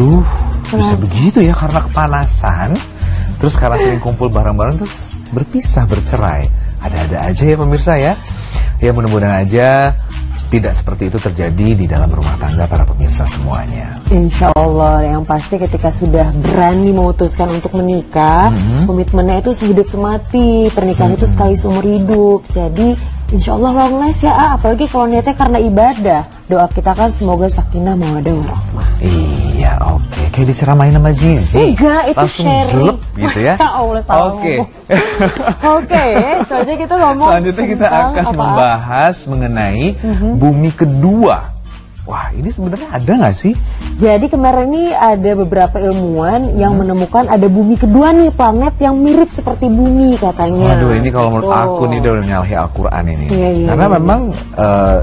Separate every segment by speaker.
Speaker 1: Waduh, bisa begitu ya, karena kepanasan, terus karena sering kumpul bareng-bareng terus berpisah, bercerai. Ada-ada aja ya pemirsa ya. Ya mudah-mudahan aja tidak seperti itu terjadi di dalam rumah tangga para pemirsa semuanya.
Speaker 2: Insya Allah, yang pasti ketika sudah berani memutuskan untuk menikah, komitmennya itu sehidup semati, pernikahan itu sekali seumur hidup. Jadi insya Allah long last ya, apalagi kalau niatnya karena ibadah. Doa kita kan semoga sakinah mawaddah warahmah.
Speaker 1: Iya, oke. Kayak diceramain sama Zizi.
Speaker 2: Enggak, itu
Speaker 1: langsung
Speaker 2: sharing.
Speaker 1: jelek gitu ya.
Speaker 2: Masya Allah, salah
Speaker 1: Oke.
Speaker 2: Oke, selanjutnya kita ngomong.
Speaker 1: Selanjutnya kita akan membahas mengenai bumi kedua. Wah, ini sebenarnya ada nggak sih?
Speaker 2: Jadi kemarin ini ada beberapa ilmuwan yang menemukan ada bumi kedua nih, planet yang mirip seperti bumi katanya.
Speaker 1: Waduh, ini kalau menurut aku nih udah menyalahi Al-Quran ini. Karena memang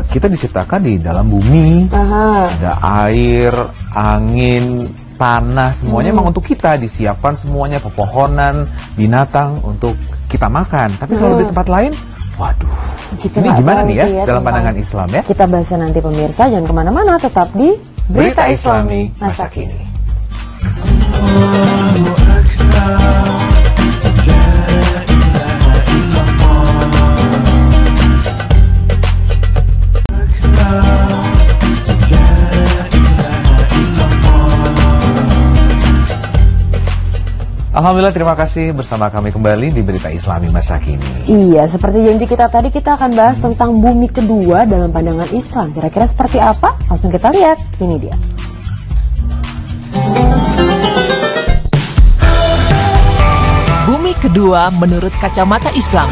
Speaker 1: kita diciptakan di dalam bumi. Ada air, angin, tanah, semuanya memang untuk kita disiapkan semuanya, pepohonan, binatang untuk kita makan. Tapi kalau di tempat lain, waduh, ini gimana nih ya dalam pandangan Islam ya?
Speaker 2: Kita bahas nanti pemirsa, jangan kemana-mana, tetap di Berita Islami Masa Kini.
Speaker 1: Alhamdulillah, terima kasih bersama kami kembali di Berita Islami Masa Kini.
Speaker 2: Iya, seperti janji kita tadi, kita akan bahas tentang bumi kedua dalam pandangan Islam. Kira-kira seperti apa? Langsung kita lihat, ini dia.
Speaker 3: Bumi kedua menurut kacamata Islam.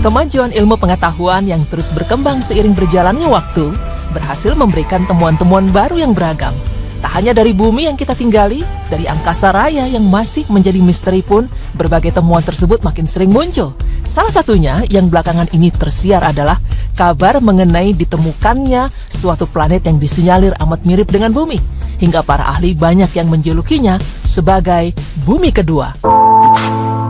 Speaker 3: Kemajuan ilmu pengetahuan yang terus berkembang seiring berjalannya waktu berhasil memberikan temuan-temuan baru yang beragam. Tak hanya dari bumi yang kita tinggali, dari angkasa raya yang masih menjadi misteri pun, berbagai temuan tersebut makin sering muncul. Salah satunya yang belakangan ini tersiar adalah kabar mengenai ditemukannya suatu planet yang disinyalir amat mirip dengan bumi. Hingga para ahli banyak yang menjulukinya sebagai bumi kedua.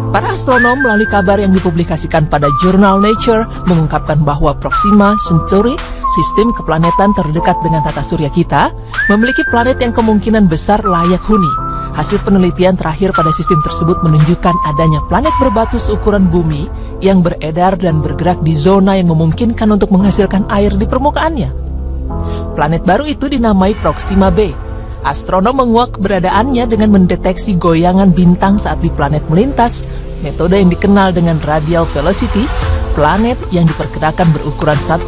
Speaker 3: Para astronom melalui kabar yang dipublikasikan pada jurnal Nature mengungkapkan bahwa Proxima Centauri, sistem keplanetan terdekat dengan tata surya kita, memiliki planet yang kemungkinan besar layak huni. Hasil penelitian terakhir pada sistem tersebut menunjukkan adanya planet berbatu seukuran bumi yang beredar dan bergerak di zona yang memungkinkan untuk menghasilkan air di permukaannya. Planet baru itu dinamai Proxima b. Astronom menguak keberadaannya dengan mendeteksi goyangan bintang saat di planet melintas, metode yang dikenal dengan radial velocity. Planet yang diperkirakan berukuran 1,3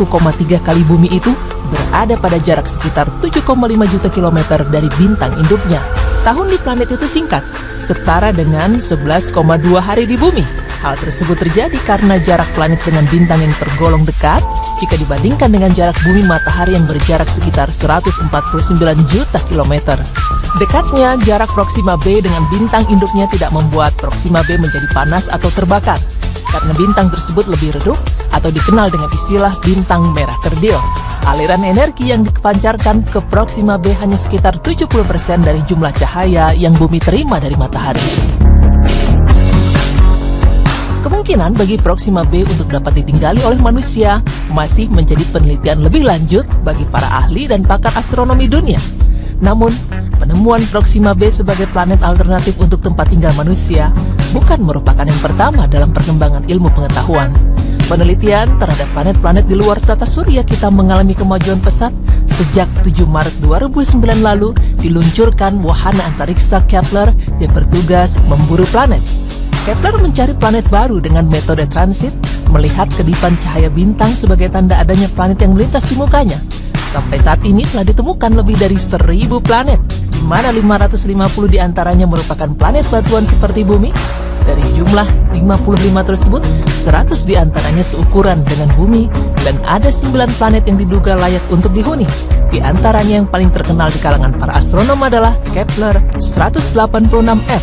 Speaker 3: kali bumi itu berada pada jarak sekitar 7,5 juta kilometer dari bintang induknya. Tahun di planet itu singkat, setara dengan 11,2 hari di bumi. Hal tersebut terjadi karena jarak planet dengan bintang yang tergolong dekat jika dibandingkan dengan jarak bumi matahari yang berjarak sekitar 149 juta kilometer. Dekatnya jarak Proxima b dengan bintang induknya tidak membuat Proxima b menjadi panas atau terbakar, karena bintang tersebut lebih redup atau dikenal dengan istilah bintang merah kerdil. Aliran energi yang dipancarkan ke Proxima b hanya sekitar 70% dari jumlah cahaya yang bumi terima dari matahari. Kemungkinan bagi Proxima b untuk dapat ditinggali oleh manusia masih menjadi penelitian lebih lanjut bagi para ahli dan pakar astronomi dunia. Namun, penemuan Proxima b sebagai planet alternatif untuk tempat tinggal manusia bukan merupakan yang pertama dalam perkembangan ilmu pengetahuan. Penelitian terhadap planet-planet di luar tata surya kita mengalami kemajuan pesat. Sejak 7 Maret 2009 lalu, diluncurkan wahana antariksa Kepler yang bertugas memburu planet. Kepler mencari planet baru dengan metode transit, melihat kedipan cahaya bintang sebagai tanda adanya planet yang melintas di mukanya. Sampai saat ini telah ditemukan lebih dari 1000 planet, di mana 550 diantaranya merupakan planet batuan seperti bumi. Dari jumlah 55 tersebut, 100 diantaranya seukuran dengan bumi, dan ada 9 planet yang diduga layak untuk dihuni. Di antaranya yang paling terkenal di kalangan para astronom adalah Kepler 186f,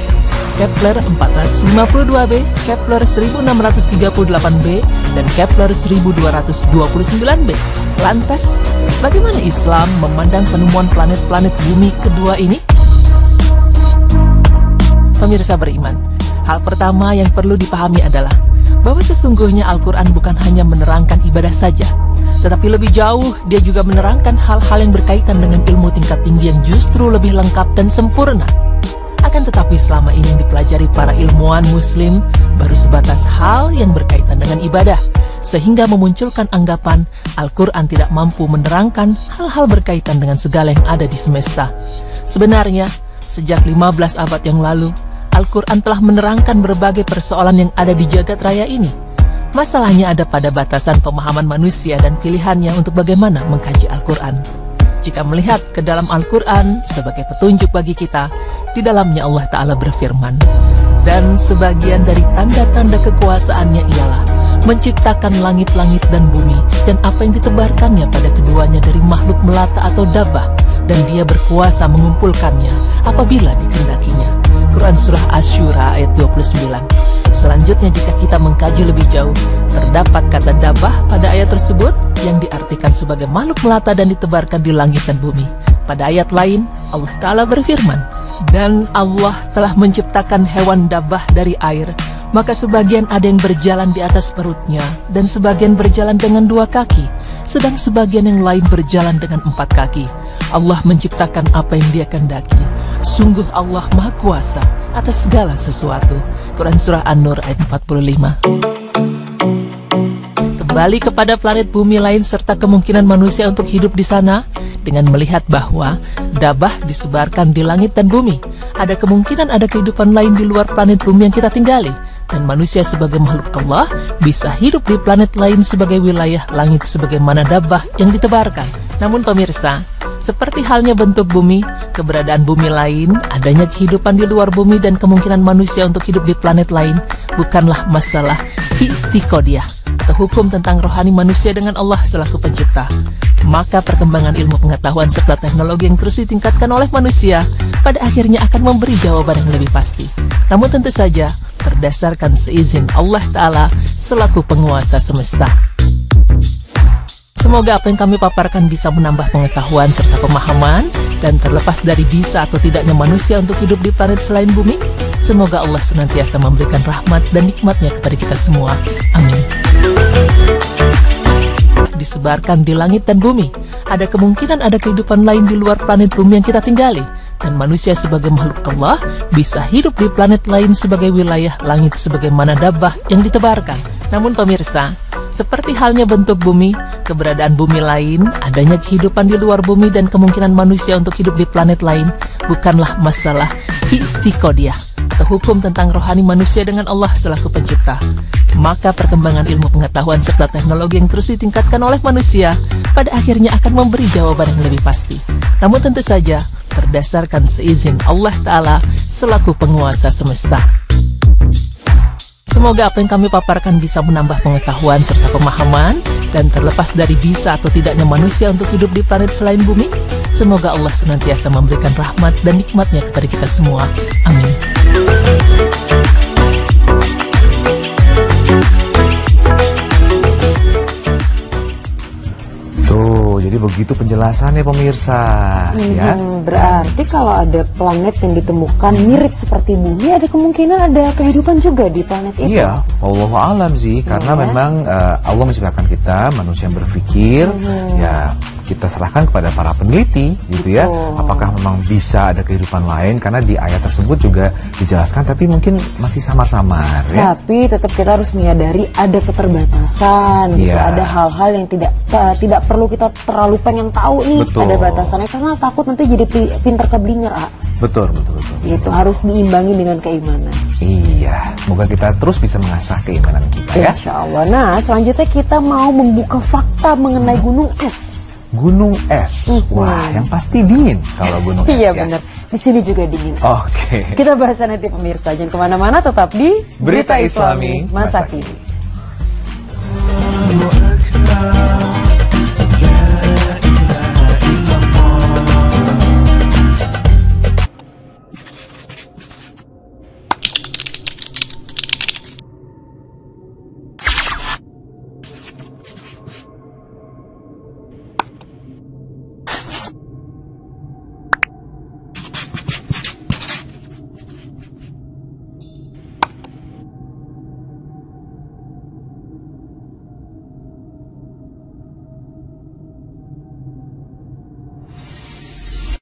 Speaker 3: Kepler 452b, Kepler 1638b, dan Kepler 1229b. Lantas, bagaimana Islam memandang penemuan planet-planet bumi kedua ini? Pemirsa beriman, hal pertama yang perlu dipahami adalah bahwa sesungguhnya Al-Quran bukan hanya menerangkan ibadah saja. Tetapi lebih jauh, dia juga menerangkan hal-hal yang berkaitan dengan ilmu tingkat tinggi yang justru lebih lengkap dan sempurna. Akan tetapi selama ini yang dipelajari para ilmuwan muslim baru sebatas hal yang berkaitan dengan ibadah, sehingga memunculkan anggapan Al-Quran tidak mampu menerangkan hal-hal berkaitan dengan segala yang ada di semesta. Sebenarnya, sejak 15 abad yang lalu, Al-Quran telah menerangkan berbagai persoalan yang ada di jagat raya ini. Masalahnya ada pada batasan pemahaman manusia dan pilihannya untuk bagaimana mengkaji Al-Quran. Jika melihat ke dalam Al-Quran sebagai petunjuk bagi kita, di dalamnya Allah Ta'ala berfirman, dan sebagian dari tanda-tanda kekuasaannya ialah menciptakan langit-langit dan bumi, dan apa yang ditebarkannya pada keduanya dari makhluk melata atau dabah, dan dia berkuasa mengumpulkannya apabila dikehendakinya. Quran Surah Asy-Syura ayat 29. Selanjutnya, jika kita mengkaji lebih jauh, terdapat kata dabah pada ayat tersebut yang diartikan sebagai makhluk melata dan ditebarkan di langit dan bumi. Pada ayat lain, Allah Ta'ala berfirman, dan Allah telah menciptakan hewan dabah dari air, maka sebagian ada yang berjalan di atas perutnya, dan sebagian berjalan dengan 2 kaki, sedang sebagian yang lain berjalan dengan 4 kaki. Allah menciptakan apa yang dia kehendaki. Sungguh Allah Maha Kuasa atas segala sesuatu. Quran Surah An-Nur ayat 45. Kembali kepada planet bumi lain serta kemungkinan manusia untuk hidup di sana, dengan melihat bahwa dabah disebarkan di langit dan bumi, ada kemungkinan ada kehidupan lain di luar planet bumi yang kita tinggali, dan manusia sebagai makhluk Allah bisa hidup di planet lain sebagai wilayah langit sebagaimana dabah yang ditebarkan. Namun pemirsa, seperti halnya bentuk bumi, keberadaan bumi lain, adanya kehidupan di luar bumi, dan kemungkinan manusia untuk hidup di planet lain bukanlah masalah i'tiqadiyah atau hukum tentang rohani manusia dengan Allah selaku pencipta. Maka perkembangan ilmu pengetahuan serta teknologi yang terus ditingkatkan oleh manusia pada akhirnya akan memberi jawaban yang lebih pasti. Namun tentu saja berdasarkan seizin Allah Ta'ala selaku penguasa semesta. Semoga apa yang kami paparkan bisa menambah pengetahuan serta pemahaman, dan terlepas dari bisa atau tidaknya manusia untuk hidup di planet selain bumi, semoga Allah senantiasa memberikan rahmat dan nikmatnya kepada kita semua. Amin. Disebarkan di langit dan bumi, ada kemungkinan ada kehidupan lain di luar planet bumi yang kita tinggali, dan manusia sebagai makhluk Allah bisa hidup di planet lain sebagai wilayah langit sebagaimana dabah yang ditebarkan. Namun pemirsa, seperti halnya bentuk bumi, keberadaan bumi lain, adanya kehidupan di luar bumi, dan kemungkinan manusia untuk hidup di planet lain bukanlah masalah i'tiqadiyah atau hukum tentang rohani manusia dengan Allah selaku pencipta. Maka perkembangan ilmu pengetahuan serta teknologi yang terus ditingkatkan oleh manusia pada akhirnya akan memberi jawaban yang lebih pasti. Namun tentu saja berdasarkan seizin Allah Ta'ala selaku penguasa semesta. Semoga apa yang kami paparkan bisa menambah pengetahuan serta pemahaman, dan terlepas dari bisa atau tidaknya manusia untuk hidup di planet selain bumi, semoga Allah senantiasa memberikan rahmat dan nikmatnya kepada kita semua. Amin.
Speaker 1: Jadi begitu penjelasannya pemirsa. Ya.
Speaker 2: Berarti kalau ada planet yang ditemukan mirip seperti bumi, ada kemungkinan ada kehidupan juga di planet itu.
Speaker 1: Iya, wallahu alam sih, karena memang Allah menciptakan kita manusia yang berpikir. Ya, kita serahkan kepada para peneliti gitu ya. Apakah memang bisa ada kehidupan lain, karena di ayat tersebut juga dijelaskan, tapi mungkin masih samar-samar ya.
Speaker 2: Tapi tetap kita harus menyadari ada keterbatasan gitu. Ada hal-hal yang tidak perlu kita terlalu pengen tahu nih. Ada batasannya, karena takut nanti jadi pinter keblinger.
Speaker 1: Betul.
Speaker 2: Itu harus diimbangi dengan keimanan.
Speaker 1: Iya, semoga kita terus bisa mengasah keimanan kita ya.
Speaker 2: Insya Allah. Nah, selanjutnya kita mau membuka fakta mengenai gunung es.
Speaker 1: Gunung es, wah, yang pasti dingin kalau gunung es.
Speaker 2: Iya benar, di sini juga dingin.
Speaker 1: Oke.
Speaker 2: Kita bahas nanti pemirsa, jangan kemana-mana, tetap di
Speaker 1: Berita Islami Masa Kini.